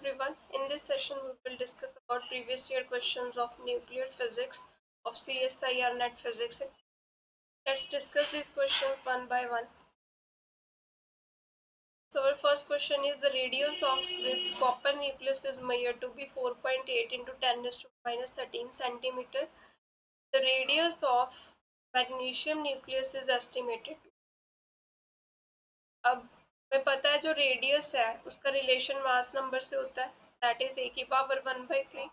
everyone. In this session, we will discuss about previous year questions of nuclear physics of CSIR NET Physics. Let's discuss these questions one by one. So our first question is the radius of this copper nucleus is measured to be 4.8 into 10 raised to minus 13 centimeter. The radius of magnesium nucleus is estimated. अब हमें पता है जो radius है उसका relation mass number से होता है, दैट इज ए की पावर 1/3।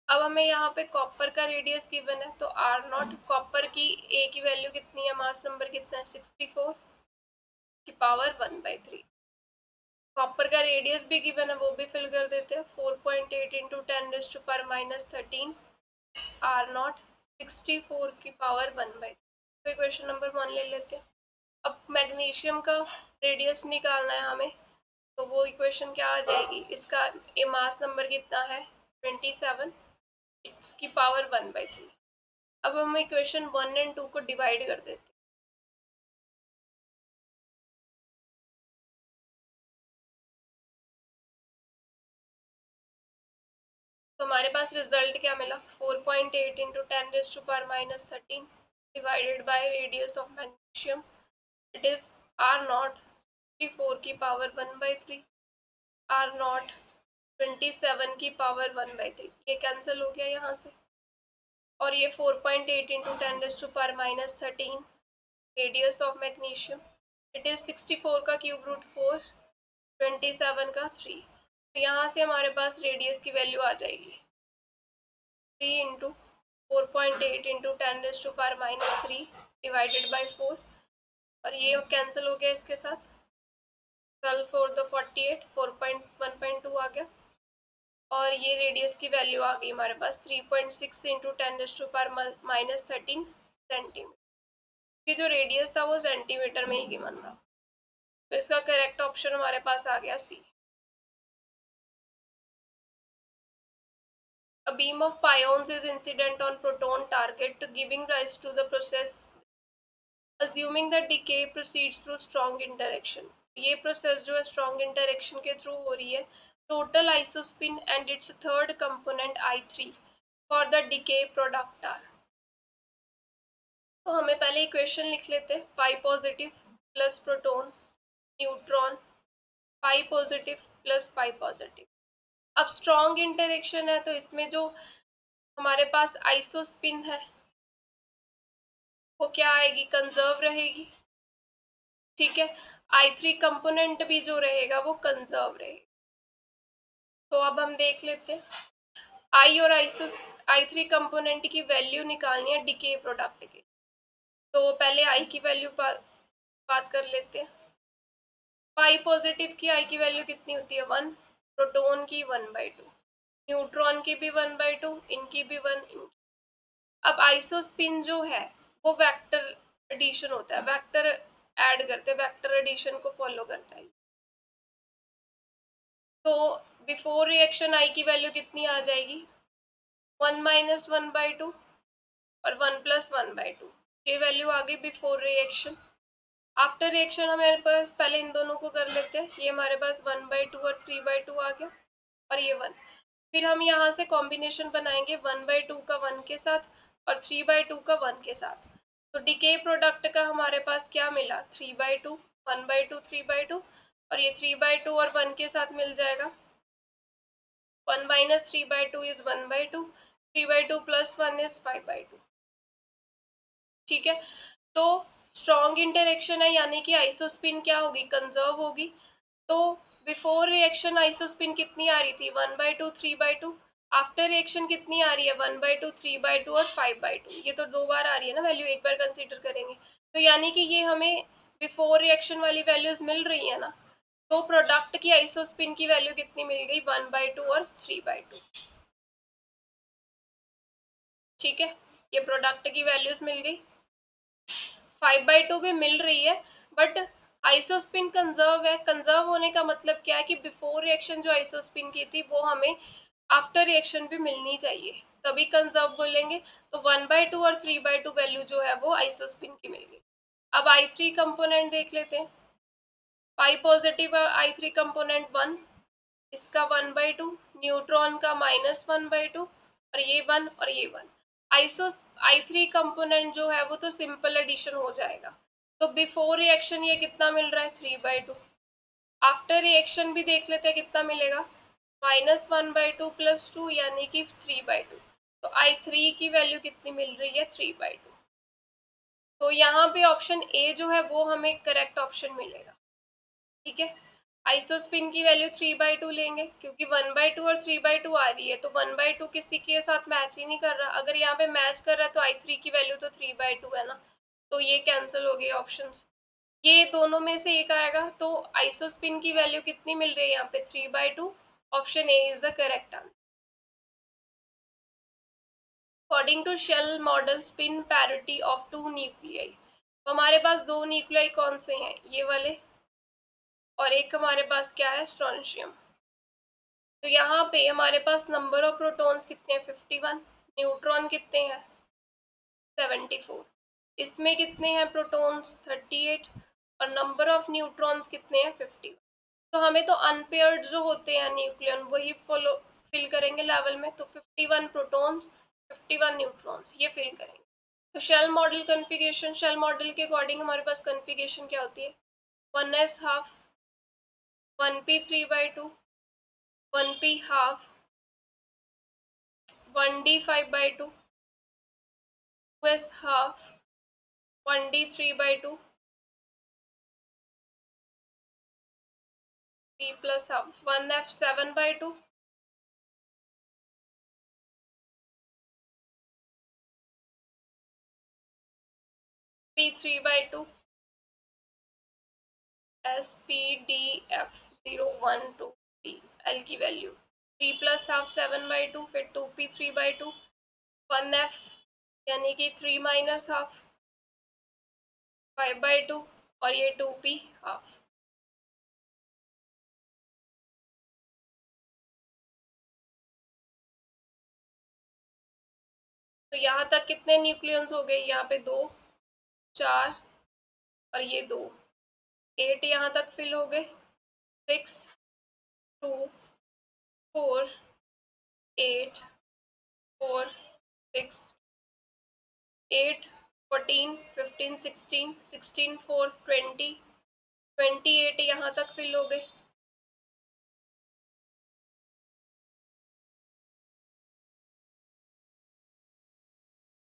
अब हमें यहाँ पे कॉपर का रेडियस गिवन है, तो आर नॉट कॉपर की ए की वैल्यू कितनी है, मास नंबर कितना है 64 की पावर 1/3। कॉपर का रेडियस भी गिवन है, वो भी फिल कर देते हैं। 4.8 into 10 raise to power minus 13 R not 64 की पावर 1/3। तो क्वेश्चन नंबर 1 ले लेते हैं। अब मैग्नीशियम का रेडियस निकालना है हमें, तो वो इक्वेशन क्या आ जाएगी, इसका ए मास नंबर कितना है 27, इसकी पावर 1/3। अब हम इक्वेशन 1 एंड 2 को डिवाइड कर देते हैं। तो हमारे पास रिजल्ट क्या मिला, 4.8 into 10 raise to power minus 13 divided by radius of magnesium, it is R not 64 की पावर 1/3, आर नॉट 27 की पावर 1/3। ये कैंसिल हो गया यहाँ से, और ये 4.8 into 10 raise to power minus 13 radius of magnesium, it is 64 का क्यूब रूट 4, 27 का 3। तो यहाँ से हमारे पास रेडियस की वैल्यू आ जाएगी 3 into 4.8 into 10 raise to power minus 3 divided by 4, और ये कैंसिल हो गया इसके साथ। 12 4 द 48, 4.1.2 आ गया, और ये रेडियस की वैल्यू आ गई हमारे पास 3.6 into 10 raise to power minus 13 centimetre. कि जो रेडियस था वो सेंटीमीटर में ही गिवन था, तो इसका करेक्ट ऑप्शन हमारे पास आ गया सी। A beam of pions is incident on proton target, giving rise to the process assuming that decay proceeds through strong interaction। ये प्रोसेस जो है स्ट्रॉन्ग इंटरेक्शन के थ्रू हो रही है। Total isospin and its third component I3 for the decay product are. तो हमें पहले इक्वेशन लिख लेते हैं, pi positive plus proton neutron, pi positive plus pi positive. अब स्ट्रॉन्ग इंटरेक्शन है, तो इसमें जो हमारे पास आइसोस्पिन है वो क्या आएगी, कंजर्व रहेगी। ठीक है, I3 कंपोनेंट भी जो रहेगा वो कंजर्व रहेगा। तो अब हम देख लेते हैं, आई और I3 कंपोनेंट की वैल्यू निकालनी है डिके प्रोडक्ट की। तो पहले आई की वैल्यू बात कर लेते हैं। पाई पॉजिटिव की आई की वैल्यू कितनी होती है 1, प्रोटॉन की 1/2, न्यूट्रॉन की भी 1/2, इनकी भी 1। अब आइसोस्पिन जो है वो वेक्टर एडिशन होता है, वेक्टर ऐड करते हैं, वेक्टर एडिशन को फॉलो करता है। तो बिफोर रिएक्शन आई की वैल्यू कितनी आ जाएगी 1 - 1/2 और 1 + 1/2, ये वैल्यू आ गई बिफोर रिएक्शन। आफ्टर रिएक्शन हमारे पास पहले इन दोनों को कर लेते हैं, ये हमारे पास 1/2 और 3/2 आ गया, और ये 1। फिर हम यहाँ से कॉम्बिनेशन बनाएंगे 1/2 का 1 के साथ और 3/2 का 1 के साथ। तो डिके प्रोडक्ट का हमारे पास क्या मिला 3/2, 1/2, 3/2, और ये 3/2 और 1 के साथ मिल जाएगा। 1 - 3/2 इज 1/2, 3/2 + 1 इज 5/2। ठीक है, तो स्ट्रॉन्ग इंटरेक्शन है, यानी कि आइसोस्पिन क्या होगी, कंजर्व होगी। तो बिफोर रिएक्शन आइसोस्पिन कितनी आ रही थी 1/2, 3/2। आफ्टर रिएक्शन कितनी आ रही है 1/2, 3/2 और 5/2। ये तो 2 बार आ रही है ना वैल्यू, एक बार कंसीडर करेंगे। तो यानी कि ये हमें बिफोर रिएक्शन वाली वैल्यूज मिल रही है ना, तो प्रोडक्ट की आइसोस्पिन की वैल्यू कितनी मिल गई 1/2 और 3/2। ठीक है, ये प्रोडक्ट की वैल्यूज मिल गई। 5/2 भी मिल रही है, बट आइसोस्पिन कंजर्व है। कंजर्व होने का मतलब क्या है कि बिफोर रिएक्शन जो आइसोस्पिन की थी वो हमें आफ्टर रिएक्शन भी मिलनी चाहिए, तभी कंजर्व बोलेंगे। तो 1/2 और 3/2 वैल्यू जो है वो आइसोस्पिन की मिल गई। अब I3 कंपोनेंट देख लेते हैं। पाई पॉजिटिव और I3 कंपोनेंट 1, इसका 1/2, न्यूट्रॉन का -1/2, और ये 1 और ये 1। आइसो I3 कंपोनेंट जो है वो तो सिंपल एडिशन हो जाएगा। तो बिफोर रिएक्शन ये कितना मिल रहा है, 3/2। आफ्टर रिएक्शन भी देख लेते हैं कितना मिलेगा, -1/2 + 2 यानी कि 3/2। तो I3 की वैल्यू कितनी मिल रही है, 3/2। तो यहाँ पे ऑप्शन ए जो है वो हमें करेक्ट ऑप्शन मिलेगा। ठीक है, आइसोस्पिन की वैल्यू 3/2 लेंगे, क्योंकि 1/2 और 3/2 आ रही है, तो 1/2 किसी के साथ मैच ही नहीं कर रहा। अगर यहाँ पे मैच कर रहा है तो I3 की वैल्यू तो 3/2 है ना, तो ये कैंसिल हो गए ऑप्शंस। ये दोनों में से एक आएगा। तो आइसोस्पिन की वैल्यू कितनी मिल रही है यहाँ पे, 3/2। Option A is the correct answer. According to shell model spin parity of 2 nuclei. तो हमारे पास 2 न्यूक्लियाई कौन से हैं, ये वाले, और एक हमारे पास क्या है, स्ट्रोंशियम। तो यहाँ पे हमारे पास नंबर ऑफ प्रोटॉन्स कितने हैं, 51। न्यूट्रॉन कितने हैं, 74। इसमें कितने हैं प्रोटॉन्स, 38। और नंबर ऑफ न्यूट्रॉन्स कितने हैं, 50। तो हमें तो अनपेयर्ड जो होते हैं न्यूक्लियन वही फॉलो फिल करेंगे लेवल में। तो 51 प्रोटॉन्स, 51 न्यूट्रॉन्स, ये फिल करेंगे। तो shell model configuration, shell model के अकॉर्डिंग हमारे पास कन्फिगरेशन क्या होती है, 1s½ 1p3/2 1p½ 1d5/2 2s½ 1d3/2 p+½ 1f7/2 p3/2 spdf012 L की वैल्यू 3+½ 7/2, फिर 2p3/2 1f यानी कि 3-½ 5/2, और ये 2p½ तो यहाँ तक कितने न्यूक्लियंस हो गए, यहाँ पे 2 4 और ये 2 8 यहाँ तक फिल हो गए, 6 2 4 8 4 6 8 14 15 16 16 4 20 28 यहाँ तक फिल हो गए।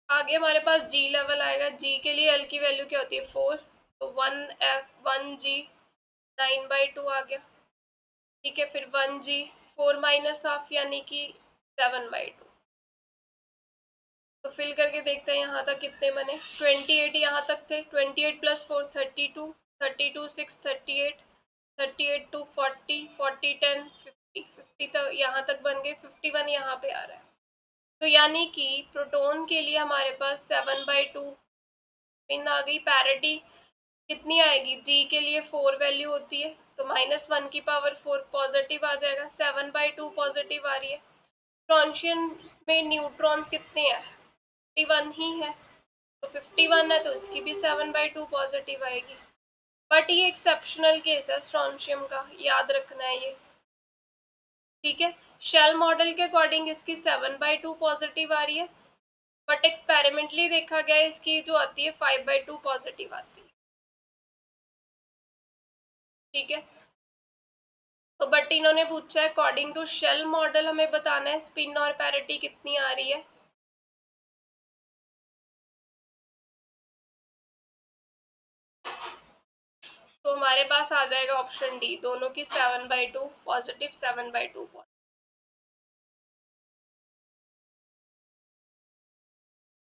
आगे हमारे पास जी लेवल आएगा। जी के लिए एल की वैल्यू क्या होती है, 4। तो 1f1g 9/2 आ गया। ठीक है, फिर 1g 4-½ यानी कि 7/2। तो फिल करके देखते हैं यहाँ तक कितने बने, 28 यहाँ तक थे, 28 + 4 32 32 6 38 38 2 40 40 10 50 50 तक यहाँ तक बन गए, 51 यहाँ पे आ रहा है। तो यानी कि प्रोटॉन के लिए हमारे पास 7/2 पिन आ गई। पैरिटी कितनी आएगी, जी के लिए 4 वैल्यू होती है, तो -1⁴ पॉजिटिव आ जाएगा, 7/2 पॉजिटिव आ रही है। स्ट्रोंशियम में न्यूट्रॉन्स कितने हैं, 51 ही है, तो 51 है तो इसकी भी 7/2 पॉजिटिव आएगी। बट ये एक्सेप्शनल केस है स्ट्रोंशियम का, याद रखना है ये। ठीक है, शेल मॉडल के अकॉर्डिंग इसकी 7/2 पॉजिटिव आ रही है, बट एक्सपेरिमेंटली देखा गया इसकी जो आती है 5/2 पॉजिटिव आती है। ठीक है, तो बट इन्होंने पूछा है अकॉर्डिंग टू शेल मॉडल हमें बताना है स्पिन और पैरिटी कितनी आ रही है। तो हमारे पास आ जाएगा ऑप्शन डी, दोनों की 7/2 positive 7/2 positive.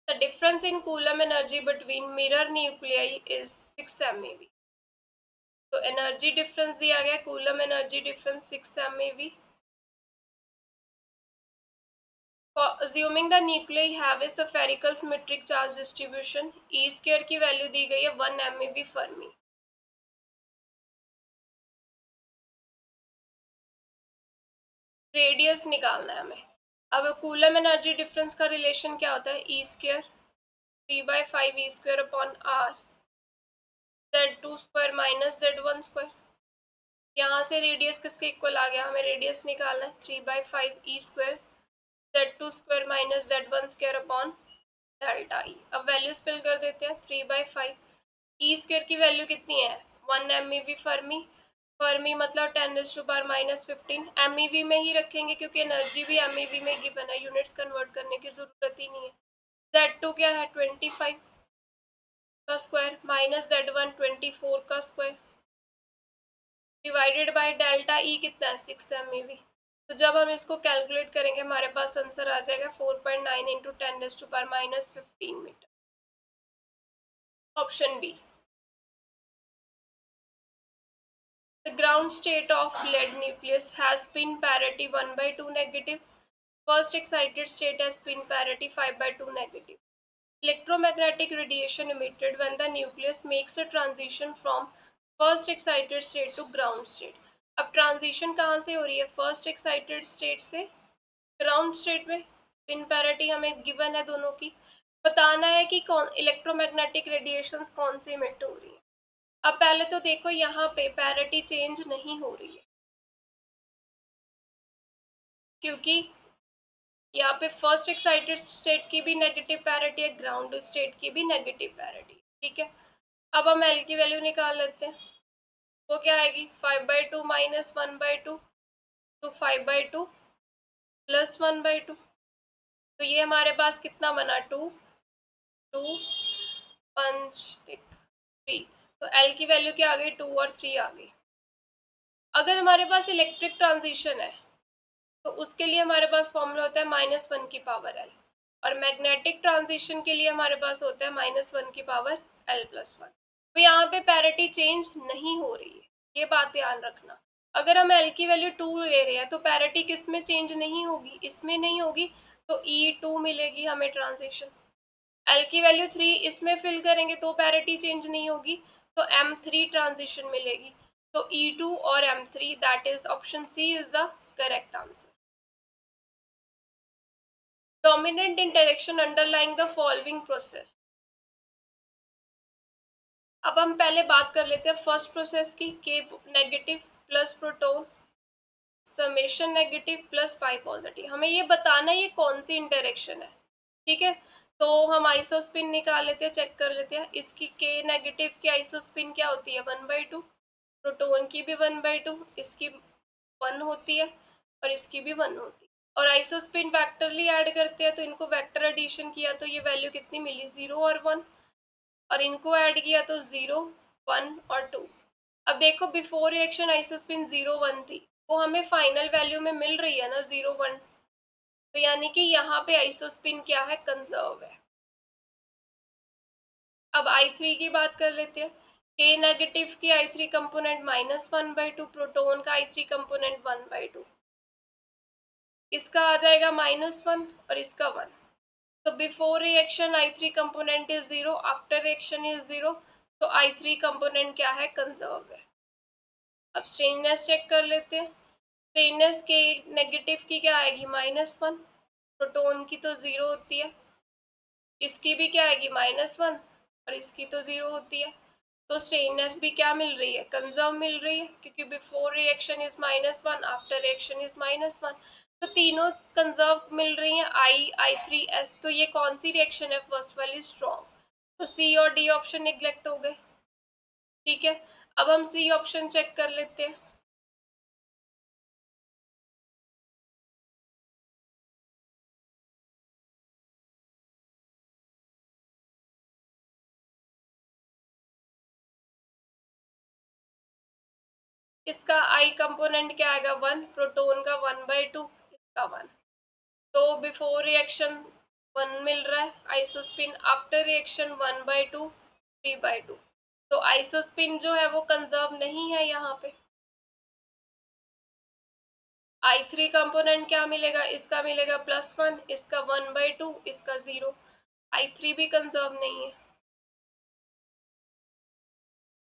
The difference in Coulomb energy between mirror nuclei is 6 MeV। तो एनर्जी डिफरेंस दिया गया, coulomb energy difference 6 MeV। Assuming the nuclei have a spherical symmetric charge distribution, E² की वैल्यू दी गई है 1 MeV Fermi. Radius निकालना है हमें। अब कूलम एनर्जी डिफरेंस का रिलेशन क्या होता है, E² 3/5 E² upon R Z2² - Z1²। यहाँ से रेडियस किसके इक्वल आ गया, हमें रेडियस निकालना है 3/5 e² z2² minus z1² upon delta ई। अब वैल्यूज फिल कर देते हैं। 3/5 e² की वैल्यू कितनी है 1 MeV फर्मी। फर्मी मतलब 10⁻⁻15। MeV में ही रखेंगे क्योंकि एनर्जी भी MeV में गिवन है, यूनिट्स कन्वर्ट करने की जरूरत ही नहीं है। Z2 क्या है 25 का स्क्वायर माइनस Z1 24 का square divided by delta E कितना है 6 MeV। तो जब हम इसको कैलकुलेट करेंगे हमारे पास आंसर आ जाएगा 4.9 into 10⁻⁻15 metre. Option B. The ground state of lead nucleus has spin parity 1/2 negative. First excited state has spin parity 5/2 negative. Electromagnetic radiation emitted when the nucleus makes a transition from first excited state to ground state. अब transition कहाँ से हो रही है, first excited state से ground state में। Spin parity हमें given है दोनों की, बताना है कि कौन इलेक्ट्रोमैग्नेटिक रेडिएशन कौन सी इमिट हो रही है। अब पहले तो देखो यहाँ पे पैरिटी चेंज नहीं हो रही है क्योंकि यहाँ पे फर्स्ट एक्साइटेड स्टेट की भी नेगेटिव पैरिटी है, ग्राउंड स्टेट की भी नेगेटिव पैरिटी। ठीक है, अब हम एल की वैल्यू निकाल लेते हैं। वो क्या आएगी 5/2 माइनस 1/2 तो 5/2 प्लस 1/2। तो ये हमारे पास कितना बना 2 2 5 3। तो एल की वैल्यू क्या आ गई 2 और 3 आ गई। अगर हमारे पास इलेक्ट्रिक ट्रांजिशन है तो उसके लिए हमारे पास फॉर्मूला होता है -1 की पावर एल, और मैग्नेटिक ट्रांजिशन के लिए हमारे पास होता है -1 की पावर l+1। तो यहाँ पे पैरिटी चेंज नहीं हो रही है, ये बात ध्यान रखना। अगर हम एल की वैल्यू 2 ले रहे हैं तो पैरिटी किस में चेंज नहीं होगी, इसमें नहीं होगी, तो E2 मिलेगी हमें ट्रांजिशन। एल की वैल्यू 3 इसमें फिल करेंगे तो पैरिटी चेंज नहीं होगी, तो M3 ट्रांजिशन मिलेगी। तो E2 और M3 that is option C is the correct answer. Dominant interaction underlying the following process। अब हम पहले बात कर लेते हैं फर्स्ट प्रोसेस की, के negative plus proton summation negative plus pi positive. हमें ये बताना है ये कौन सी इंटरेक्शन है। ठीक है, तो हम आइसोस्पिन निकाल लेते हैं, चेक कर लेते हैं। इसकी के नेगेटिव की आइसोस्पिन क्या होती है 1/2, प्रोटॉन की भी 1/2, इसकी 1 होती है और इसकी भी 1 होती है। और आइसोस्पिन वेक्टरली ऐड करते हैं तो इनको वेक्टर एडिशन किया तो ये वैल्यू कितनी मिली 0 और 1, और इनको ऐड किया तो 0 1 और 2। अब देखो बिफोर रिएक्शन आइसोस्पिन 0 1 थी, वो हमें फाइनल वैल्यू में मिल रही है ना 0 1, तो यानी कि यहाँ पे आइसोस्पिन क्या है कंजर्व है। अब I3 की बात कर लेते हैं। के नेगेटिव की I3 कंपोनेंट -1/2, प्रोटॉन का I3 कंपोनेंट 1/2, इसका आ जाएगा -1 और इसका 1। तो before reaction I3 component is 0, after reaction is 0, तो I3 कंपोनेंट क्या है कंजर्व है। अब स्ट्रेननेस चेक कर लेते हैं। स्ट्रेननेस के नेगेटिव की क्या आएगी -1, प्रोटॉन की तो 0 होती है, इसकी भी क्या आएगी -1 और इसकी तो 0 होती है। तो स्ट्रेननेस भी क्या मिल रही है कंजर्व मिल रही है, क्योंकि before reaction is -1, after reaction is -1, तो तीनों कंजर्व मिल रही हैं I3S। तो ये कौन सी रिएक्शन है फर्स्ट वाली स्ट्रॉन्ग, तो सी और डी ऑप्शन निगलेक्ट हो गए। ठीक है, अब हम सी ऑप्शन चेक कर लेते हैं। इसका I कंपोनेंट क्या आएगा 1, प्रोटॉन का 1/2, इसका 1। तो बिफोर रिएक्शन 1 मिल रहा है आइसोस्पिन, आफ्टर रिएक्शन 1/2 3/2। तो आइसोस्पिन जो है वो कंजर्व नहीं है यहाँ पे। I3 कंपोनेंट क्या मिलेगा, इसका मिलेगा +1, इसका 1/2, इसका 0। I3 भी कंजर्व नहीं है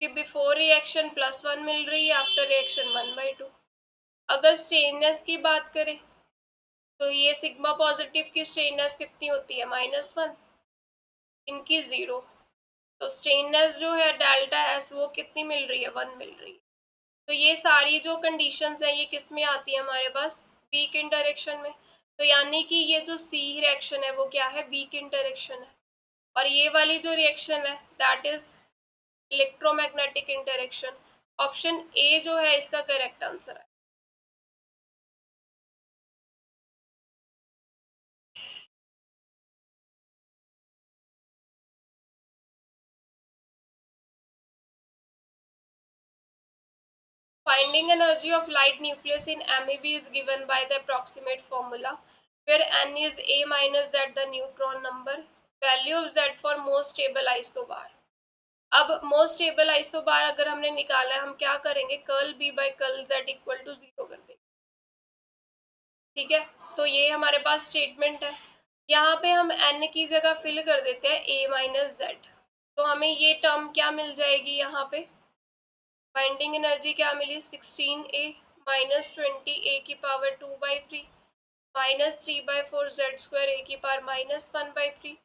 कि बिफोर रिएक्शन +1 मिल रही है, आफ्टर रिएक्शन 1/2। अगर स्ट्रेननेस की बात करें तो ये सिग्मा पॉजिटिव की स्ट्रेननेस कितनी होती है -1, इनकी 0। तो स्ट्रेननेस जो है डेल्टा एस वो कितनी मिल रही है 1 मिल रही है। तो तो ये सारी जो कंडीशंस हैं ये किस में आती है हमारे पास, वीक इन डायरेक्शन में। तो यानी कि ये जो सी रिएक्शन है वो क्या है, वीक इन डायरेक्शन है। और ये वाली जो रिएक्शन है that is electromagnetic interaction. Option A जो है इसका करेक्ट आंसर है। Finding energy of light nucleus in MeV is given by the approximate formula where n is a minus z the neutron number, value of z for most stable isobar। अब most stable isobar अगर हमने निकाला है, हम क्या करेंगे, curl B by curl Z equal to 0 कर देंगे। ठीक है, तो ये हमारे पास स्टेटमेंट है। यहाँ पे हम n की जगह फिल कर देते हैं a माइनस जेड, तो हमें ये टर्म क्या मिल जाएगी, यहाँ पे बाइंडिंग एनर्जी क्या मिली, 16a माइनस 20a की power 2/3 minus 3/4 Z square A की power minus 1/3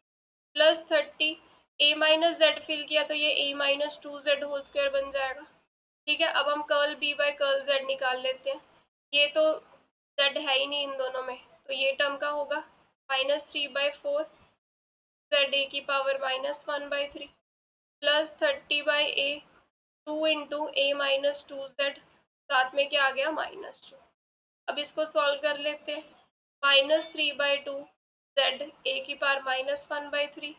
plus 30 a minus Z fill किया तो ये a minus 2z whole square बन जाएगा। ठीक है, अब हम curl b by curl z निकाल लेते हैं। ये तो z है ही नहीं इन दोनों में, तो ये टर्म का होगा माइनस 3/4 जेड ए की power minus 1/3 plus 30/a 2 into A minus 2z, साथ में क्या आ गया -2। अब इसको सॉल्व कर लेते हैं, -3/2 जेड ए की पावर -1/3,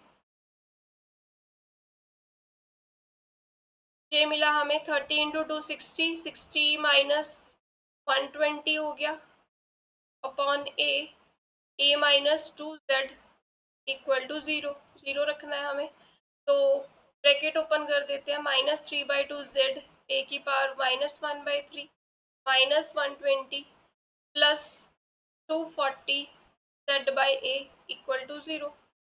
ये मिला हमें 30 इंटू 2 60, 60 माइनस 120 हो गया upon A minus 2z equal to 0, 0 रखना है हमें। तो ब्रैकेट ओपन कर देते हैं, -3/2 जेड ए की power -1/3 minus 120 plus 240 Z by A equal to 0।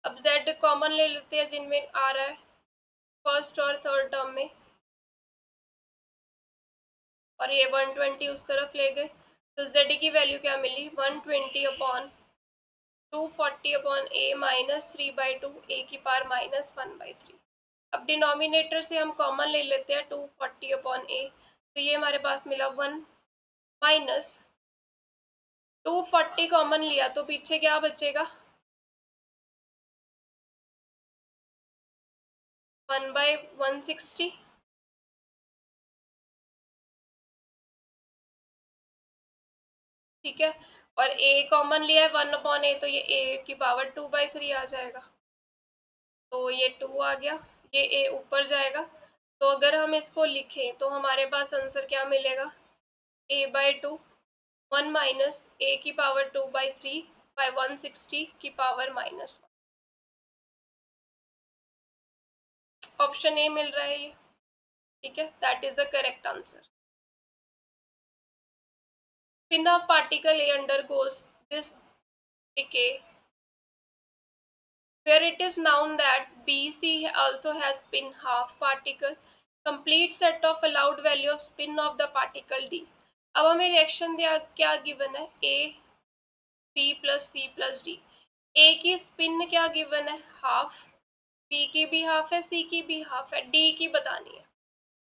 अब जेड कॉमन ले लेते हैं जिनमें आ रहा है फर्स्ट और थर्ड टर्म में, और ये 120 उस तरफ ले गए, तो जेड की वैल्यू क्या मिली, 120 अपॉन 240 अपॉन ए माइनस 3/2 ए की पावर -1/3। अब डिनोमिनेटर से हम कॉमन ले लेते हैं 240 अपॉन ए, तो ये हमारे पास मिला 1 माइनस 240 कॉमन लिया तो पीछे क्या बचेगा, 1/160। ठीक है, और a कॉमन लिया है 1 अपॉन ए, तो ये a की पावर 2/3 आ जाएगा, तो ये 2 आ गया, ये a ऊपर जाएगा। तो अगर हम इसको लिखें तो हमारे पास आंसर क्या मिलेगा, a/2 1 माइनस a की पावर 2/3 बाई 160 की पावर -1। ऑप्शन ए मिल रहा है ये। ठीक है, that is the correct answer. Spin of particle A undergoes this decay where it is known that BC also has spin half particle, complete set of allowed value of spin of the particle D। अब हमें reaction दिया क्या given है, A B plus C plus D। A की spin क्या given है, half, B की भी हाफ है, C की भी हाफ है, D की बतानी है।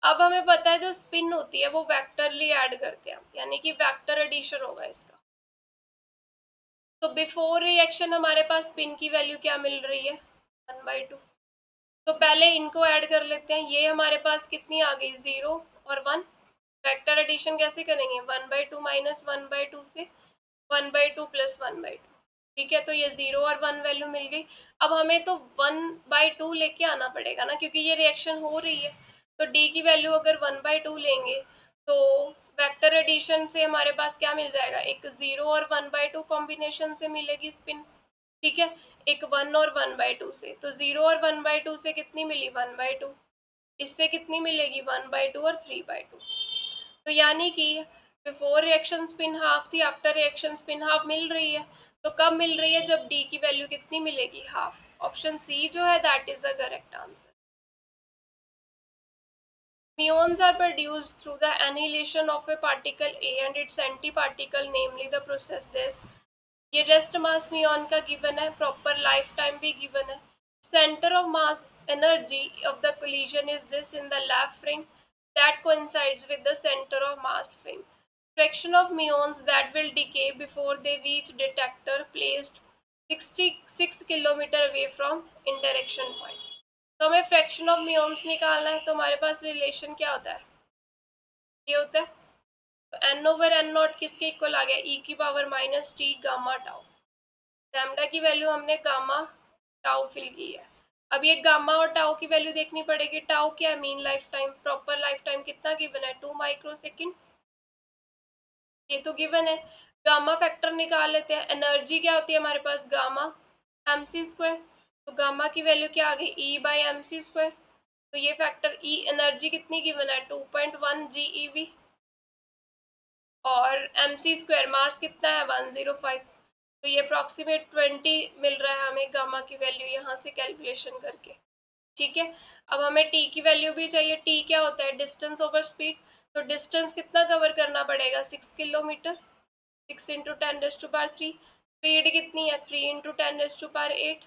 अब हमें पता है जो स्पिन होती है वो वेक्टरली ऐड करते हैं, यानी कि वेक्टर एडिशन होगा इसका। तो बिफोर रिएक्शन हमारे पास स्पिन की वैल्यू क्या मिल रही है, 1/2। तो पहले इनको ऐड कर लेते हैं, ये हमारे पास कितनी आ गई, 0 और 1। वेक्टर एडिशन कैसे करेंगे, 1/2 माइनस 1/2 से 1/2 प्लस 1/2। ठीक है, तो ये 0 और 1 वैल्यू मिल गई। अब हमें तो 1/2 लेके आना पड़ेगा ना, क्योंकि ये रिएक्शन हो रही है। तो डी की वैल्यू अगर 1/2 लेंगे तो वेक्टर एडिशन से हमारे पास क्या मिल जाएगा, एक 0 और 1/2 कॉम्बिनेशन से मिलेगी स्पिन। ठीक है, एक 1 और 1/2 से, तो 0 और 1/2 से कितनी मिली, 1/2, इससे कितनी मिलेगी, 1/2 और 3/2। तो यानी कि बिफोर रिएक्शन स्पिन हाफ थी, आफ्टर रिएक्शन स्पिन हाफ मिल रही है। तो कब मिल रही है, जब डी की वैल्यू कितनी मिलेगी, हाफ। ऑप्शन सी जो है that is the correct answer. Muons are produced through the annihilation of a particle A and its antiparticle, namely the process this। ये रेस्ट मास म्यून का गिवन है, प्रॉपर लाइफ टाइम भी given है। Centre of mass energy of the collision is this in the left ring, that coincides with the center of mass frame. Fraction of muons that will decay before they reach detector placed 66 kilometre away from interaction point. तो हमें fraction of म्यून्स निकालना है, तो हमारे पास relation क्या होता है, ये होता है तो एन ओवर एन नॉट किसके इक्वल आ गया, ई की power minus T gamma tau. Lambda की वैल्यू हमने गामा टाउ फिल की है। अब ये गामा और टाउ की वैल्यू देखनी पड़ेगी। टाउ क्या है, mean life time, proper life time कितना गिवन है, 2 माइक्रोसेकंड, ये तो गिवन है। गामा फैक्टर निकाल लेते हैं। एनर्जी क्या होती है हमारे पास, गामा एम सी स्क्वायर, तो गामा की वैल्यू क्या आ गई, ई बाई एम सी स्क्वायर। तो ये फैक्टर ई, एनर्जी कितनी गिवन है 2.1 जी ई वी, और एम सी स्क्वायर मास कितना है 105, तो ये अप्रॉक्सीमेट 20 मिल रहा है हमें गामा की वैल्यू यहाँ से कैलकुलेशन करके। ठीक है, अब हमें टी की वैल्यू भी चाहिए। टी क्या होता है, डिस्टेंस ओवर स्पीड, तो डिस्टेंस कितना कवर करना पड़ेगा 6 किलोमीटर, 6 इंटू 10⁻3। स्पीड कितनी है 3 इंटू 10⁻8,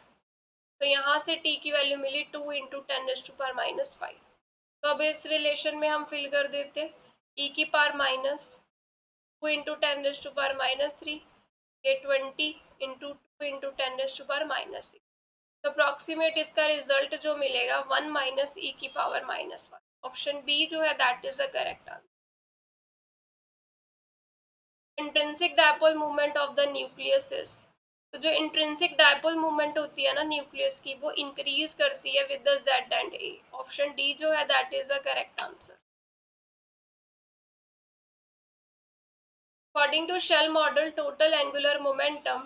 तो यहाँ से टी की वैल्यू मिली 2 इंटू 10⁻⁻5। तो अब इस रिलेशन में हम फिल कर देते हैं, ई की पावर माइनस 2 इंटू 10⁻3, ये 20 इंटू 2 इंटू 10⁻6। तो अप्रॉक्सीमेट इसका रिजल्ट जो मिलेगा 1 माइनस ई की पावर -1। ऑप्शन बी जो है that is the correct answer. Intrinsic dipole movement of the nucleus is, तो जो इंट्रिंसिक डायपोल मूवमेंट होती है ना न्यूक्लियस की, वो इंक्रीज करती है with the Z and A. Option D जो है that is the correct answer. According to shell model, total angular momentum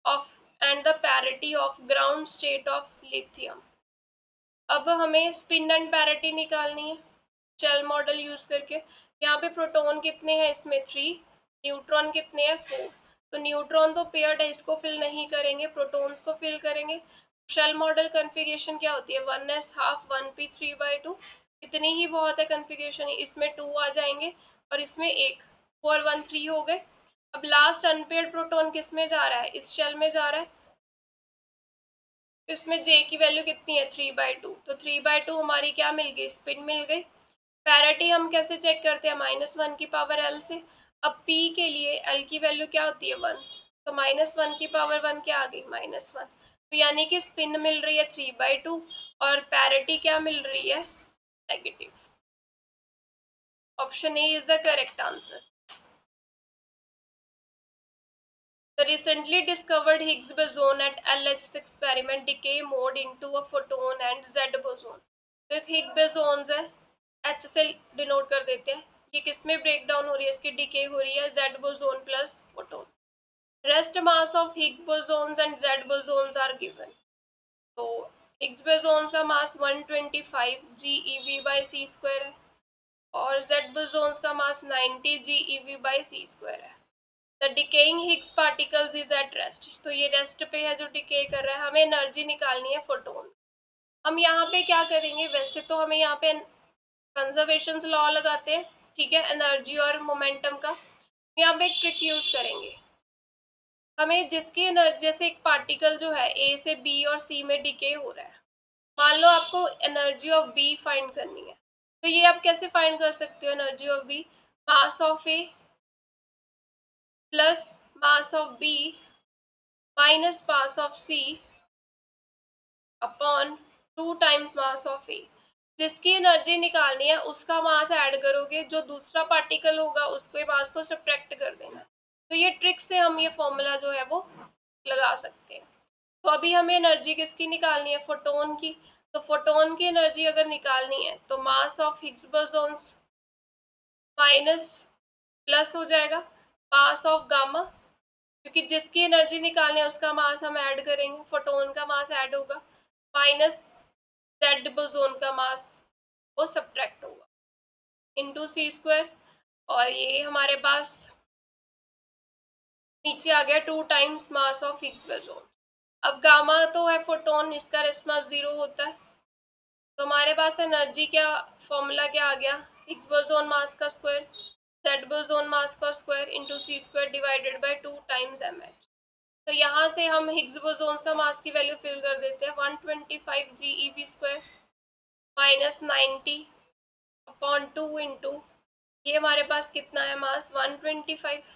of and the parity of ground state of lithium। अब हमें स्पिन एंड पैरिटी निकालनी है shell model use करके। यहाँ पे proton कितने हैं, इसमें 3, न्यूट्रॉन कितने हैं 4। तो न्यूट्रॉन तो पेयर्ड है, इसको फिल नहीं करेंगे, प्रोटॉन्स को फिल करेंगे। शेल मॉडल कन्फिगरेशन क्या होती है 1s हाफ 1p 3/2, इतनी ही बहुत है कन्फिगरेशन। इसमें 2 आ जाएंगे और इसमें 1, 4 1 3 हो गए। अब लास्ट अनपेयर्ड प्रोटॉन किस में जा रहा है, इस शेल में जा रहा है, इसमें जे की वैल्यू कितनी है 3/2, तो 3/2 हमारी क्या मिल गई, स्पिन मिल गई। पैरिटी हम कैसे चेक करते हैं, -1 की पावर एल से। अब पी के लिए एल की वैल्यू क्या होती है 1, तो -1 की पावर 1 क्या आ गई -1, तो यानी कि स्पिन मिल रही है 3/2 और पैरिटी क्या मिल रही है negative. Option A is the correct answer. The recently discovered Higgs boson at LHC experiment decay mode into a photon and Z boson। तो एक Higgs bosons है, H से डिनोट कर देते हैं, ये किस में ब्रेक डाउन हो रही है, इसकी डिके हो रही है Z boson plus photon. Rest mass of Higgs bosons and Z bosons are given। तो Higgs bosons का मास 125 GeV by c स्क्वायर है और Z bosons का मास 90 GeV by c स्क्वायर है। The decaying Higgs particles is at rest, तो ये rest पे है जो डिके कर रहा है। हमें एनर्जी निकालनी है फोटोन। हम यहाँ पे क्या करेंगे, वैसे तो हमें यहाँ पे कंजर्वेशन लॉ लगाते हैं, ठीक है, एनर्जी और मोमेंटम का। यहाँ पे एक ट्रिक यूज करेंगे, हमें जिसकी एनर्जी, जैसे एक पार्टिकल जो है ए से बी और सी में डिके हो रहा है, मान लो आपको एनर्जी ऑफ बी फाइंड करनी है, तो ये आप कैसे फाइंड कर सकते हो, energy of B mass of A plus mass of B minus mass of C upon 2 times mass of A. जिसकी एनर्जी निकालनी है उसका मास ऐड करोगे, जो दूसरा पार्टिकल होगा उसके मास को सब्ट्रैक्ट कर देना। तो ये ट्रिक से हम ये फॉर्मूला जो है वो लगा सकते हैं। तो अभी हमें एनर्जी किसकी निकालनी है, फोटोन की। तो फोटोन की एनर्जी अगर निकालनी है तो mass of Higgs bosons minus plus हो जाएगा मास ऑफ गामा, क्योंकि जिसकी एनर्जी निकालनी है उसका मास हम ऐड करेंगे, फोटोन का मास ऐड होगा, माइनस जेड बोसोन का मास वो सब्ट्रैक्ट होगा इनटू सी स्क्वायर, और ये हमारे पास नीचे आ गया 2 times mass of Higgs boson. अब गामा तो है फोटोन, इसका रेस्ट मास 0 होता है, तो हमारे पास एनर्जी क्या, फॉर्मूला क्या आ गया, हिग्स बोसोन मास का स्क्वायर जेड बोसोन मास का square into C square divided by 2 times M H. तो यहाँ से हम हिग्स बोसोन्स का मास की वैल्यू फिल कर देते हैं 125 GeV square minus 90 upon 2 into ये हमारे पास कितना है मास 125।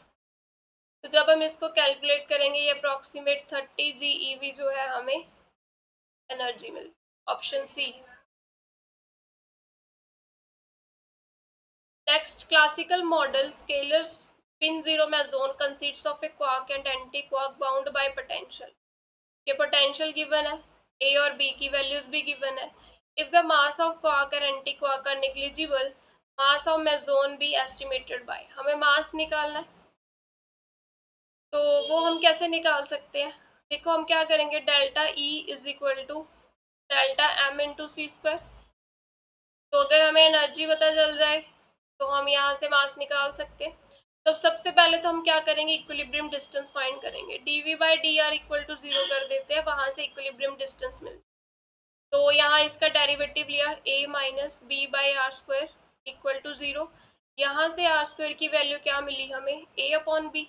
तो जब हम इसको कैलकुलेट करेंगे ये अप्रोक्सीमेट 30 GeV जो है हमें एनर्जी मिलती। Option C. Next, classical model scalar spin zero meson consists of a quark and anti-quark bound by potential। ये पोटेंशियल गिवन है, ए और बी की वैल्यूज भी गिवन है। If the mass of quark और anti quark are negligible, mass of meson be estimated by. हमें मास निकालना है, तो वो हम कैसे निकाल सकते हैं? देखो हम क्या करेंगे, delta E is equal to delta M into C square. तो अगर हमें एनर्जी पता चल जाए तो हम यहाँ से मास निकाल सकते हैं। तो सबसे पहले तो हम क्या करेंगे, इक्विलिब्रियम डिस्टेंस फाइंड करेंगे। dv by D R equal to 0 कर देते हैं, वहां से इक्विलिब्रियम डिस्टेंस मिल। तो यहाँ इसका डेरिवेटिव लिया a minus B by R square equal to 0। यहाँ से आर स्क्वायर की वैल्यू क्या मिली हमें, a upon B.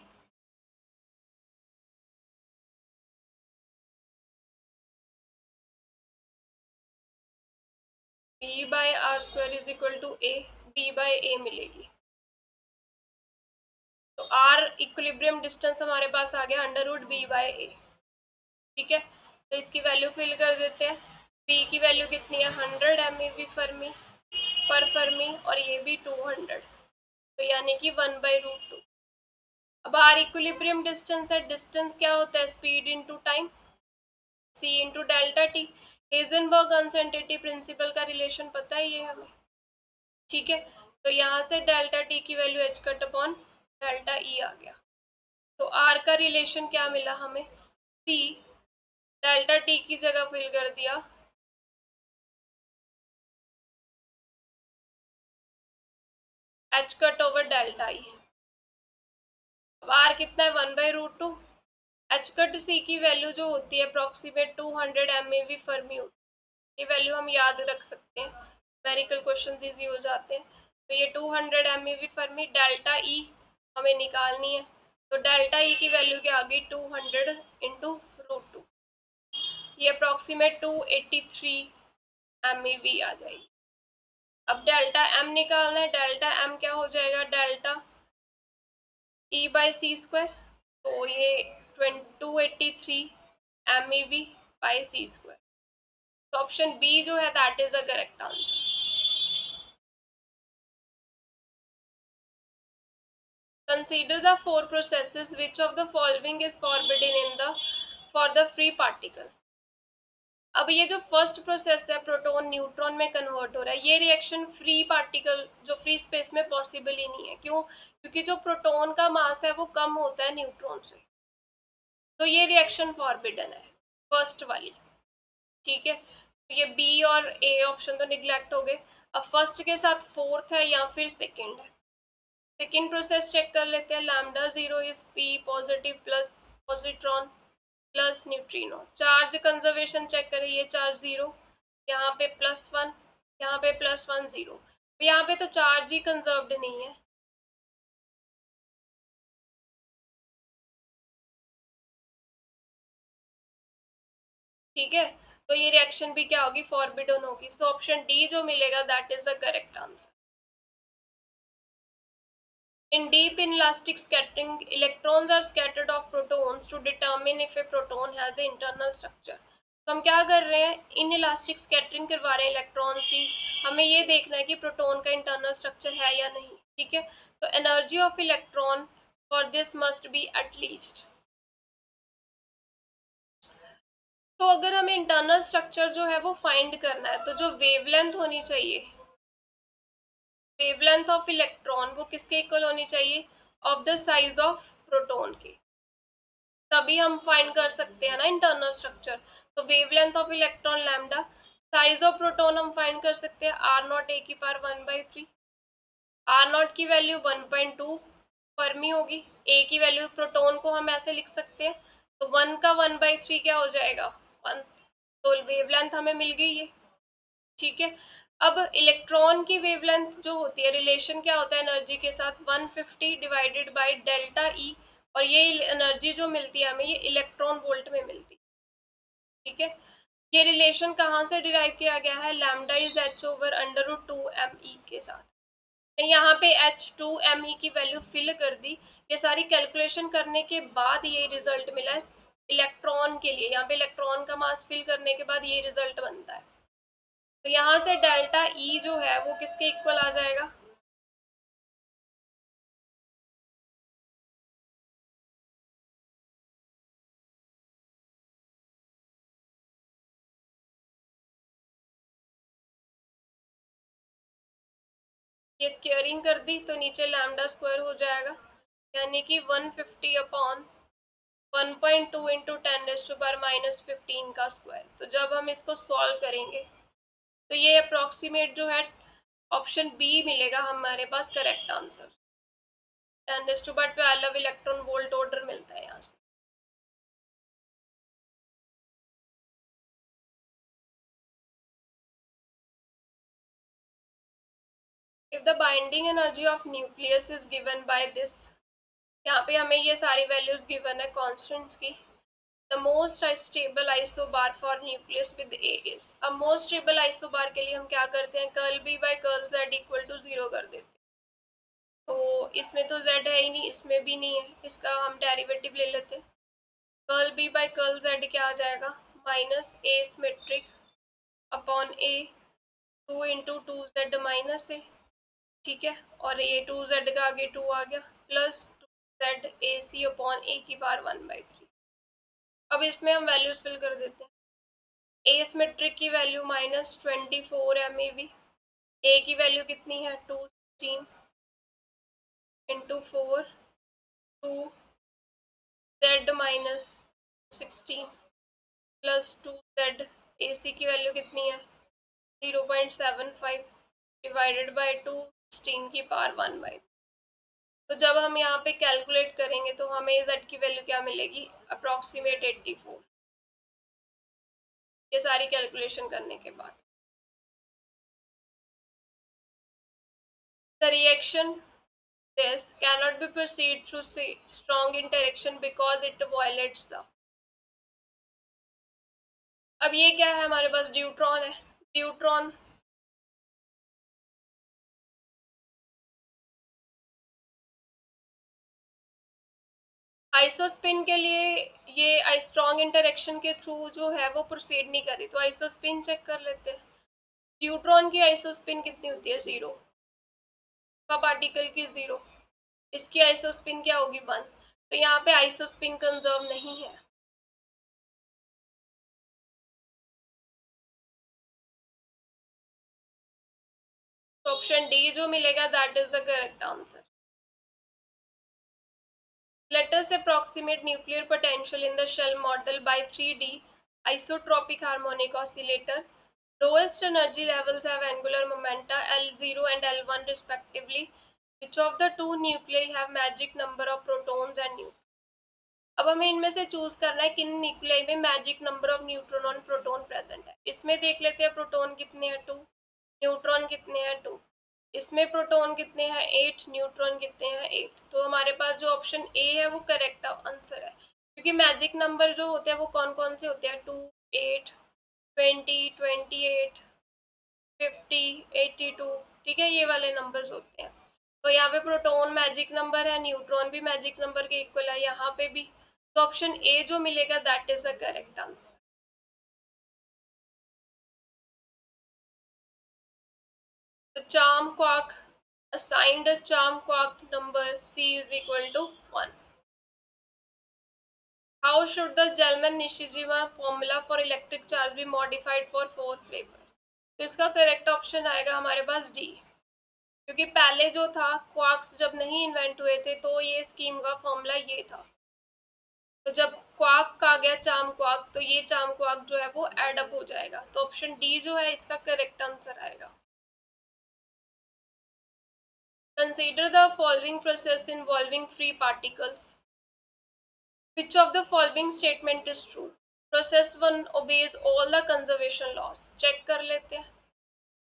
B by R square is equal to A, B by A मिलेगी। तो आर इक्विलिब्रियम डिस्टेंस हमारे पास आ गया under root B by A. ठीक है, तो इसकी वैल्यू फिल कर देते हैं। बी की वैल्यू कितनी है, 100 MeV फर्मी पर फर्मी, और ये भी 200, तो यानी कि 1/√2। अब आर इक्विलिब्रियम डिस्टेंस है, डिस्टेंस क्या होता है, speed into time, c into delta T. Heisenberg uncertainty principle का रिलेशन पता है ये हमें। ठीक है, तो यहाँ से डेल्टा टी की value H cut upon delta E आ गया। तो आर का रिलेशन क्या मिला हमें, c डेल्टा टी की जगह फिल कर दिया H cut over delta E. अब आर कितना है, 1/√2। एच कट सी की वैल्यू जो होती है अप्रोक्सीमेट 200 MeV फर्मी होती है। ये वैल्यू हम याद रख सकते हैं, न्यूमेरिकल क्वेश्चन इजी हो जाते हैं। तो ये 200 MeV फर्मी, डेल्टा ई हमें निकालनी है। तो डेल्टा ई की वैल्यू क्या आ गई, 200 इंटू √2। ये अप्रोक्सीमेट 283 MeV आ जाएगी। अब डेल्टा एम निकालना है, डेल्टा एम क्या हो जाएगा, delta E by C square. तो ये 283 MeV बाई सी स्क्वायर। तो ऑप्शन बी जो है that is the correct answer. Consider the four processes. Which of the following is forbidden in the for the free particle? अब ये जो first process है, proton neutron में convert हो रहा है, ये रिएक्शन फ्री पार्टिकल जो फ्री स्पेस में पॉसिबल ही नहीं है। क्यों? क्योंकि जो प्रोटॉन का मास है वो कम होता है न्यूट्रॉन से। तो ये रिएक्शन फॉरबिडन है, फर्स्ट वाली। ठीक है, तो ये बी और ए ऑप्शन तो निग्लेक्ट हो गए। अब फर्स्ट के साथ फोर्थ है या फिर सेकेंड है। सेकेंड प्रोसेस चेक कर लेते हैं। Lambda zero is P positive plus positron plus neutrino. Charge conservation check करें, ये चार्ज जीरो, यहाँ पे +1, यहाँ पे +1 0। यहाँ पे तो चार्ज ही कंजर्व्ड नहीं है। ठीक है, तो ये रिएक्शन भी क्या होगी, फॉरबिडन होगी। सो ऑप्शन डी जो मिलेगा that is the correct answer. In deep inelastic scattering, electrons are scattered off protons to determine if a proton has an internal structure। तो हम क्या कर रहे हैं, इन इलास्टिक स्कैटरिंग करवा रहे हैं इलेक्ट्रॉन्स की। हमें ये देखना है कि प्रोटॉन का इंटरनल स्ट्रक्चर है या नहीं। ठीक है, तो energy of electron for this must be at least. तो अगर हमें इंटरनल स्ट्रक्चर जो है वो फाइंड करना है, तो जो वेवलेंथ होनी चाहिए, वेवलेंथ ऑफ इलेक्ट्रॉन वो किसके इक्वल होनी चाहिए, of the size of proton के, तभी हम फाइंड कर सकते हैं ना इंटरनल स्ट्रक्चर। तो wavelength of electron lambda, size of proton हम फाइंड कर सकते हैं आर नॉट ए की पावर 1/3। आर नॉट की वैल्यू 1.2 फर्मी होगी, ए की वैल्यू प्रोटॉन को हम ऐसे लिख सकते हैं, तो 1 का 1/3 क्या हो जाएगा, 1। तो वेवलेंथ हमें मिल गई है। ठीक है, अब इलेक्ट्रॉन की वेवलेंथ जो होती है, रिलेशन क्या होता है एनर्जी के साथ, 150 डिवाइडेड बाय डेल्टा ई। और ये एनर्जी जो मिलती है हमें, ये इलेक्ट्रॉन वोल्ट में मिलती है। ठीक है, ये रिलेशन कहाँ से डिराइव किया गया है, lambda is H over under root 2 me के साथ। यहाँ पे h2me की वैल्यू फिल कर दी। ये सारी कैलकुलेशन करने के बाद ये रिजल्ट मिला है इलेक्ट्रॉन के लिए। यहाँ पे इलेक्ट्रॉन का मास फिल करने के बाद ये रिजल्ट बनता है। तो यहाँ से डेल्टा ई जो है वो किसके इक्वल आ जाएगा, ये स्क्वेयरिंग कर दी तो नीचे लैम्डा स्क्वायर हो जाएगा, यानी कि 150 अपॉन 1.2 इंटू 10⁻⁻15 का स्क्वायर। तो जब हम इसको सॉल्व करेंगे तो ये अप्रोक्सीमेट जो है ऑप्शन बी मिलेगा हमारे पास correct answer. 10⁻12 electron volt order मिलता है यहाँ से। If the binding energy of nucleus is given by this, यहाँ पे हमें ये सारी वैल्यूज गिवन है कांस्टेंट्स की। The most stable isobar for nucleus with A is, अब मोस्ट स्टेबल आइसोबार के लिए हम क्या करते हैं, curl B by curl Z equal to 0 कर देते हैं। तो इसमें तो z है ही नहीं, इसमें भी नहीं है, इसका हम डेरिवेटिव ले लेते हैं। Curl B by curl Z क्या आ जाएगा, minus A symmetric upon A 2 × 2z ठीक है, और ये 2z का आगे 2 आ गया, प्लस 2z ए सी अपॉन ए की पावर 1/3। अब इसमें हम वैल्यूज फिल कर देते हैं। ए सिमेट्रिक की वैल्यू -24 MeV, ए की वैल्यू कितनी है 216 इंटू 4 2 z-16 प्लस 2z, ए सी की वैल्यू कितनी है 0.75 डिवाइडेड बाई 2 16 की पावर 1/3। तो जब हम यहाँ पे कैलकुलेट करेंगे तो हमें z की वैल्यू क्या मिलेगी, अप्रॉक्सीमेट 84, ये सारी कैलकुलेशन करने के बाद। The reaction this cannot be proceed through strong interaction because it violates the, अब ये क्या है हमारे पास, ड्यूट्रॉन है। ड्यूट्रॉन आइसोस्पिन के लिए ये स्ट्रॉन्ग इंटरेक्शन के थ्रू जो है वो प्रोसीड नहीं करी, तो आइसोस्पिन चेक कर लेते हैं। न्यूट्रॉन की आइसोस्पिन कितनी होती है 0, का पार्टिकल की 0, इसकी आइसोस्पिन क्या होगी 1, तो यहाँ पे आइसोस्पिन कंजर्व नहीं है। तो ऑप्शन डी जो मिलेगा that is the correct answer. Let us approximate nuclear potential in the shell model by 3D isotropic harmonic oscillator. Lowest energy levels have angular momenta L0 and L1 respectively. Which of the two nuclei have magic number of protons and neutrons? अब हमें इनमें से choose करना है किन nuclei में magic number of neutron और proton present है। इसमें देख लेते हैं प्रोटॉन कितने हैं 2, न्यूट्रॉन कितने हैं 2, इसमें प्रोटॉन कितने हैं 8, न्यूट्रॉन कितने हैं 8। तो हमारे पास जो ऑप्शन ए है वो करेक्ट आंसर है, क्योंकि मैजिक नंबर जो होते हैं वो कौन कौन से होते हैं 2 8 20 28 50 82, ठीक है, ये वाले नंबर्स होते हैं। तो यहाँ पे प्रोटॉन मैजिक नंबर है, न्यूट्रॉन भी मैजिक नंबर के इक्वल है, यहाँ पे भी। तो ऑप्शन ए जो मिलेगा that is the correct answer. The charm quark assigned a charm quark number C is equal to 1. How should the Gelman-Nishijima formula for electric charge be modified for 4 flavor? तो इसका correct option आएगा हमारे पास D, क्योंकि पहले जो था quarks जब नहीं इन्वेंट हुए थे तो ये स्कीम का फॉर्मूला ये था। तो जब क्वार्क का आ गया चार्म क्वार्क, तो ये चार्म क्वार्क जो है वो एड अप हो जाएगा। तो ऑप्शन डी जो है इसका करेक्ट आंसर आएगा। Consider the following process involving free particles. Which of the following statement is true? Process 1 obeys all the conservation laws. Check कर लेते हैं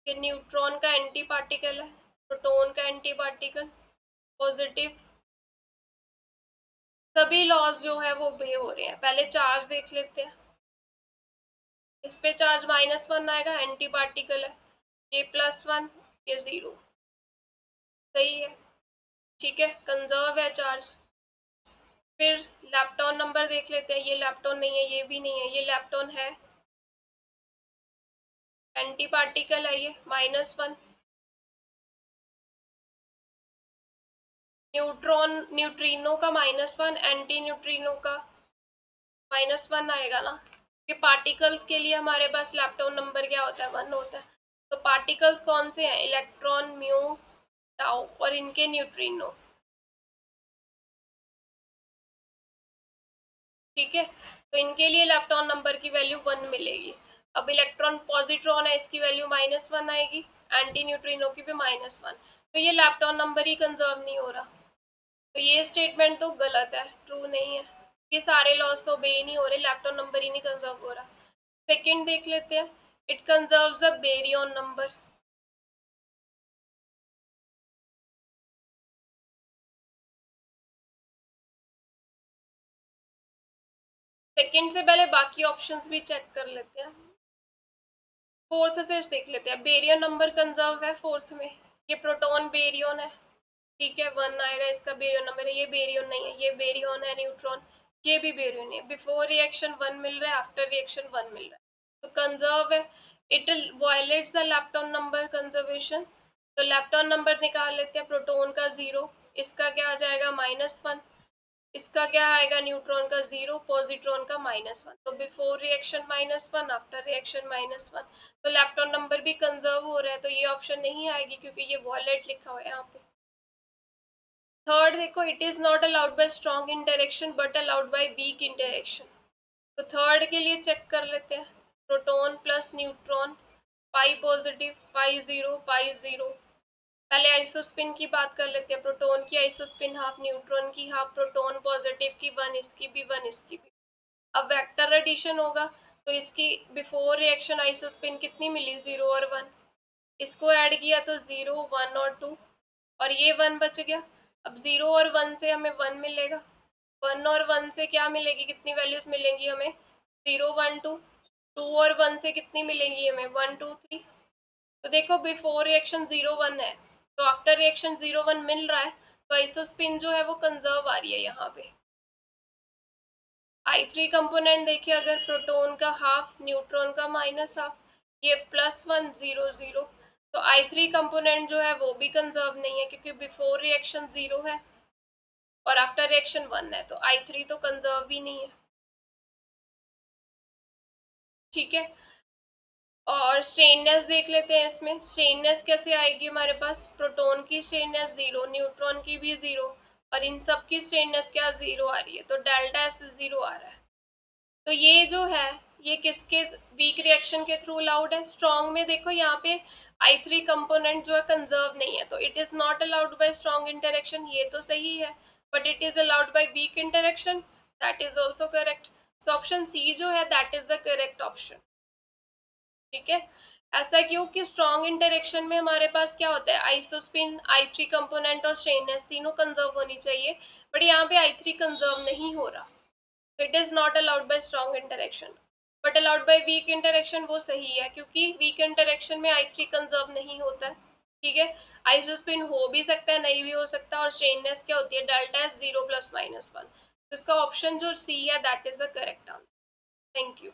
कि न्यूट्रॉन का एंटी पार्टिकल है, प्रोटॉन का एंटी पार्टिकल पॉजिटिव, सभी लॉज जो है वो ओबे हो रहे हैं। पहले चार्ज देख लेते हैं, इस पे चार्ज -1 आएगा, एंटी पार्टिकल है, ये +1, ये 0, सही है, ठीक है, कंजर्व है चार्ज। फिर लैप्टॉन नंबर देख लेते हैं, ये लैप्टॉन नहीं है, ये भी नहीं है, ये लैप्टॉन है, एंटी पार्टिकल है, ये -1। न्यूट्रॉन न्यूट्रिनो का -1, एंटी न्यूट्रिनो का -1 आएगा ना, कि पार्टिकल्स के लिए हमारे पास लैप्टॉन नंबर क्या होता है, 1 होता है। तो पार्टिकल्स कौन से हैं, इलेक्ट्रॉन, म्यू, टाउ, और इनके न्यूट्रिनो, ठीक है। तो इनके लिए लैप्टॉन नंबर की वैल्यू 1 मिलेगी। अब इलेक्ट्रॉन पॉजिट्रॉन है, इसकी वैल्यू -1 आएगी, एंटी न्यूट्रिनो की भी -1। तो ये लैप्टॉन नंबर ही कंजर्व नहीं हो रहा, तो ये स्टेटमेंट तो गलत है, ट्रू नहीं है। ये सारे लॉस तो obey नहीं हो रहे, लैप्टॉन नंबर ही नहीं कंजर्व हो रहा। सेकंड देख लेते हैं, it conserves a baryon number. Second से पहले बाकी ऑप्शंस भी चेक कर लेते हैं। फोर्थ से देख लेते हैं, बेरियन नंबर कंजर्व है फोर्थ में, ये प्रोटॉन बेरियन है, ठीक है, 1 आएगा, इसका बेरियन नंबर है, ये बेरियन नहीं है, ये बेरियन है, न्यूट्रॉन, ये भी बेरियन है, बिफोर रिएक्शन 1 मिल रहा है, आफ्टर रिएक्शन 1 मिल रहा है, तो कंजर्व है। It violates the lepton number conservation. तो लैप्टॉन नंबर निकाल लेते हैं, प्रोटॉन का 0, इसका क्या आ जाएगा -1, इसका क्या आएगा, न्यूट्रॉन का 0, पॉजिट्रॉन का -1, तो बिफोर रिएक्शन -1, आफ्टर रिएक्शन -1, तो लैप्टॉन नंबर भी कंजर्व हो रहा है, तो ये ऑप्शन नहीं आएगी क्योंकि ये वॉलेट लिखा हुआ है यहाँ पे। थर्ड देखो, it is not allowed by strong interaction but allowed by weak interaction. तो थर्ड के लिए चेक कर लेते हैं, proton plus neutron, pi positive, pi zero, pi zero. पहले आइसोस्पिन की बात कर लेते हैं, प्रोटॉन की आइसोस्पिन हाफ, न्यूट्रॉन की हाफ, प्रोटॉन पॉजिटिव की 1, इसकी भी 1, इसकी भी। अब वेक्टर एडिशन होगा, तो इसकी बिफोर रिएक्शन आइसोस्पिन कितनी मिली, 0 और 1, इसको ऐड किया तो 0, 1 और 2, और ये 1 बच गया। अब 0 और 1 से हमें 1 मिलेगा, 1 और 1 से क्या मिलेगी, कितनी वैल्यूज मिलेंगी हमें, 0, 1, 2, 2 और 1 से कितनी मिलेंगी हमें, 1, 2, 3। तो देखो बिफोर रिएक्शन 0, 1 है, तो आफ्टर रिएक्शन 0, 1 मिल रहा है, तो आइसोस्पिन जो है वो कंजर्व आ रही है यहाँ पे। I3 कंपोनेंट देखिए, अगर प्रोटॉन का हाफ, न्यूट्रॉन का -हाफ, ये +1, 0, 0, तो I3 कंपोनेंट जो है वो भी कंजर्व नहीं है क्योंकि बिफोर रिएक्शन 0 है और आफ्टर रिएक्शन 1 है, तो I3 तो कंजर्व ही नहीं है, ठीक है। और स्ट्रेननेस देख लेते हैं, इसमें स्ट्रेननेस कैसे आएगी, हमारे पास प्रोटॉन की स्ट्रेननेस 0, न्यूट्रॉन की भी 0, और इन सब की स्ट्रेननेस क्या 0 आ रही है, तो डेल्टा S 0 आ रहा है। तो ये जो है, ये किसके वीक रिएक्शन के थ्रू अलाउड है, स्ट्रॉन्ग में देखो यहाँ पे I3 कंपोनेंट जो है कंजर्व नहीं है, तो it is not allowed by strong interaction, ये तो सही है, but it is allowed by weak interaction, that is also correct. So option C जो है that is the correct option, ठीक है। ऐसा क्यों कि स्ट्रॉन्ग इंटरेक्शन में हमारे पास क्या होता है, आइसोस्पिन, I3 कंपोनेंट और स्ट्रेननेस तीनों कंजर्व होनी चाहिए, बट यहाँ पे I3 कंजर्व नहीं हो रहा, it is not allowed by strong interaction but allowed by weak interaction, वो सही है क्योंकि वीक इंटरेक्शन में I3 कंजर्व नहीं होता है, ठीक है। आइसोस्पिन हो भी सकता है, नहीं भी हो सकता, और स्ट्रेननेस क्या होती है, डेल्टा S 0 + -1, इसका ऑप्शन जो सी है that is the correct answer. Thank you.